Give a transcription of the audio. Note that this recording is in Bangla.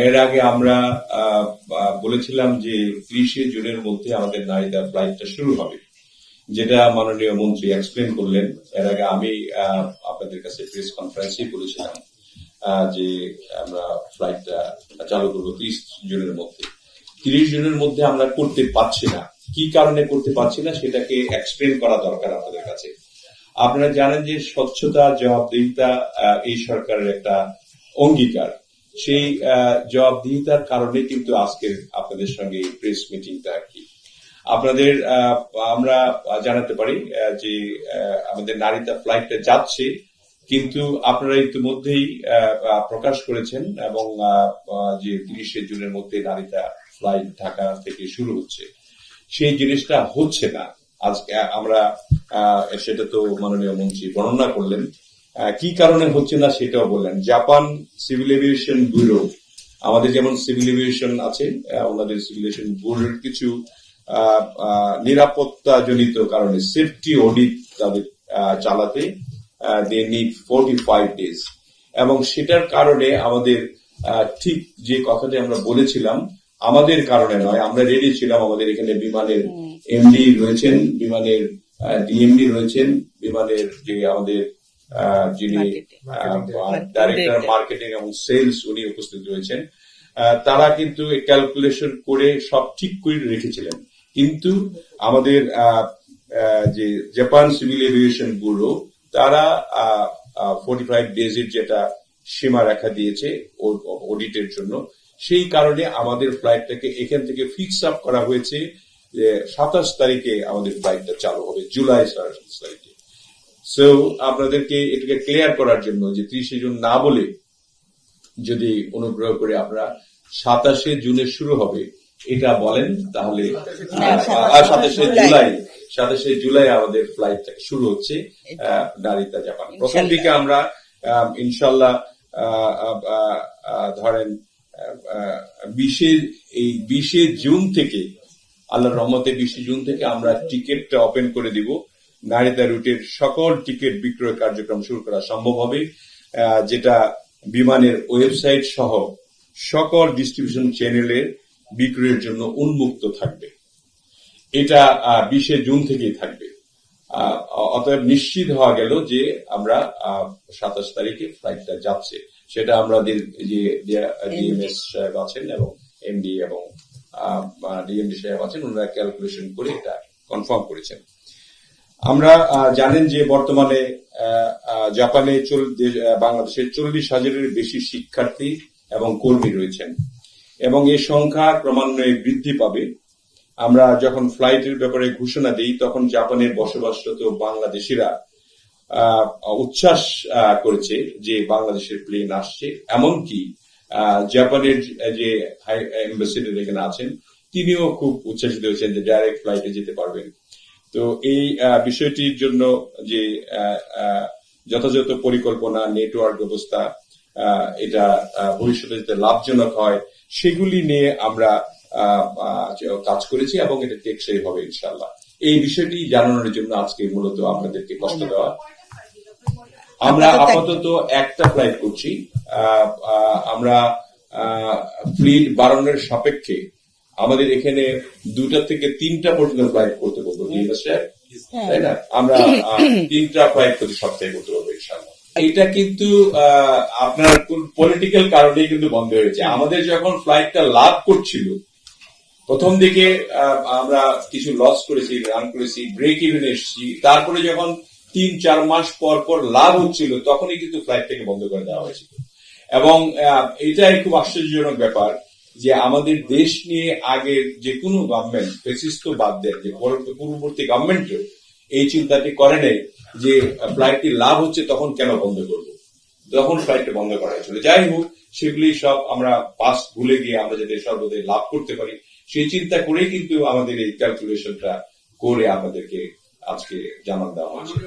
এর আগে আমরা বলেছিলাম যে 30শে জুনের মধ্যে আমাদের নারিতা ফ্লাইটটা শুরু হবে, যেটা মাননীয় মন্ত্রী এক্সপ্লেন করলেন। এর আগে আমি আপনাদের কাছে প্রেস কনফারেন্সে বলেছিলাম যে আমরা ফ্লাইটটা চালু করবো 30 জুনের মধ্যে। 30 জুনের মধ্যে আমরা করতে পারছি না। কি কারণে করতে পারছি না সেটাকে এক্সপ্লেন করা দরকার আপনাদের কাছে। আপনারা জানেন যে স্বচ্ছতা, জবাবদিহিতা এই সরকারের একটা অঙ্গীকার। সেই জবাবদিহিতার কারণে কিন্তু আজকের আপনাদের সঙ্গে প্রেস মিটিংটা আর কি। আপনাদের আমরা জানাতে পারি যে আমাদের নারিতা ফ্লাইটটা যাচ্ছে, কিন্তু আপনারা ইতিমধ্যেই প্রকাশ করেছেন এবং যে 30শে জুনের মধ্যে নারিতা ফ্লাইট ঢাকা থেকে শুরু হচ্ছে, সেই জিনিসটা হচ্ছে না। আজকে আমরা সেটা তো মাননীয় মন্ত্রী বর্ণনা করলেন। কি কারণে হচ্ছে না সেটাও বললেন। জাপান সিভিল এভিয়েশন ব্যুরো, আমাদের যেমন সিভিল এভিয়েশন আছে, ওনাদের সিভিল এভিয়েশন ব্যুরোর কিছু নিরাপত্তা জনিত কারণে সেফটি অডিট তাদের চালাতে দে নিড 45 days, এবং সেটার কারণে আমাদের ঠিক যে কথাটি আমরা বলেছিলাম, আমাদের কারণে নয়, আমরা রেডি ছিলাম। আমাদের এখানে বিমানের এমডি রয়েছেন, বিমানের ডিএমডি রয়েছেন, বিমানের যে আমাদের যিনি ডাইরেক্টর মার্কেটিং এবং সেলস উনি উপস্থিত রয়েছেন। তারা কিন্তু ক্যালকুলেশন করে সব ঠিক করে রেখেছিলেন। কিন্তু আমাদের যে জাপান সিভিল এভিয়েশন ব্যুরো, তারা 45 days যেটা সীমা রেখা দিয়েছে অডিটের জন্য, সেই কারণে আমাদের ফ্লাইটটাকে এখান থেকে ফিক্স আপ করা হয়েছে যে 27 তারিখে আমাদের ফ্লাইটটা চালু হবে, জুলাই 27 তারিখে। সো আপনাদেরকে এটাকে ক্লিয়ার করার জন্য যে 30শে জুন না বলে যদি অনুগ্রহ করে আপনারা 27শে জুনে শুরু হবে এটা বলেন, তাহলে 27শে জুলাই আমাদের ফ্লাইটটা শুরু হচ্ছে নারিতা জাপান। প্রথম দিকে আমরা ইনশাল্লাহ ধরেন 20শে জুন থেকে, আল্লাহর রহমতে 20শে জুন থেকে আমরা টিকিটটা ওপেন করে দিব। নারিতা রুটের সকল টিকিট বিক্রয় কার্যক্রম শুরু করা সম্ভব হবে, যেটা বিমানের ওয়েবসাইট সহ সকল ডিস্ট্রিবিউশন চ্যানেলের বিক্রয়ের জন্য উন্মুক্ত থাকবে। এটা 20শে জুন থেকেই থাকবে। অতএব নিশ্চিত হওয়া গেল যে আমরা 27 তারিখে ফ্লাইটটা যাচ্ছে। সেটা আমাদের যে ডিএমএস সাহেব আছেন এবং এমডি এবং ডিএমডি সাহেব আছেন, ওনারা ক্যালকুলেশন করে এটা কনফার্ম করেছেন। আমরা জানেন যে বর্তমানে জাপানে বাংলাদেশের 40,000-এর বেশি শিক্ষার্থী এবং কর্মী রয়েছেন, এবং এই সংখ্যা ক্রমান্বয়ে বৃদ্ধি পাবে। আমরা যখন ফ্লাইটের ব্যাপারে ঘোষণা দিই, তখন জাপানের বসবাসরত বাংলাদেশিরা উচ্ছ্বাস করেছে যে বাংলাদেশের প্লেন আসছে। এমনকি জাপানের যে হাই অ্যাম্বাসেডর এখানে আছেন, তিনিও খুব উচ্ছ্বাসিত হয়েছেন যে ডাইরেক্ট ফ্লাইটে যেতে পারবেন। তো এই বিষয়টির জন্য যে যথাযথ পরিকল্পনা, নেটওয়ার্ক ব্যবস্থা, এটা ভবিষ্যতে যাতে লাভজনক হয়, সেগুলি নিয়ে আমরা কাজ করেছি এবং এটা টেকসই হবে ইনশাআল্লাহ। এই বিষয়টি জানানোর জন্য আজকে মূলত আপনাদেরকে কষ্ট দেওয়া। আমরা আপাতত একটা ফ্লাইট করছি। আমরা ফ্লিট বাড়ানোর সাপেক্ষে আমাদের এখানে 2টা থেকে 3টা পর্যন্ত ফ্লাইট করতে বলবো, তাই না? আমরা 3টা ফ্লাইট প্রতি সপ্তাহে করতে পারবো ইনশাআল্লাহ। এটা কিন্তু আপনার পলিটিক্যাল কারণে কিন্তু বন্ধ হয়েছে। আমাদের যখন ফ্লাইটটা লাভ করছিল, প্রথম দিকে আমরা কিছু লস করেছি, রান করেছি, ব্রেক ইভেন এসেছি। তারপরে যখন 3-4 মাস পর পর লাভ হচ্ছিল, তখনই কিন্তু ফ্লাইটটাকে বন্ধ করে দেওয়া হয়েছিল। এবং এটাই খুব আশ্চর্যজনক ব্যাপার যে আমাদের দেশ নিয়ে আগের যে কোনো গভর্নমেন্ট, ফ্যাসিস্ট বাদ দেন, যে পূর্ববর্তী গভর্নমেন্টও এই চিন্তাটি করে নেই যে ফ্লাইটটি লাভ হচ্ছে তখন কেন বন্ধ করবো, তখন ফ্লাইটটা বন্ধ করা হয়েছিল। যাই হোক, সেগুলি সব আমরা পাস্ট ভুলে গিয়ে আমরা যাতে সর্বদাই লাভ করতে পারি, সেই চিন্তা করেই কিন্তু আমাদের এই ক্যালকুলেশনটা করে আপনাদেরকে আজকে জানান দেওয়া হয়েছে।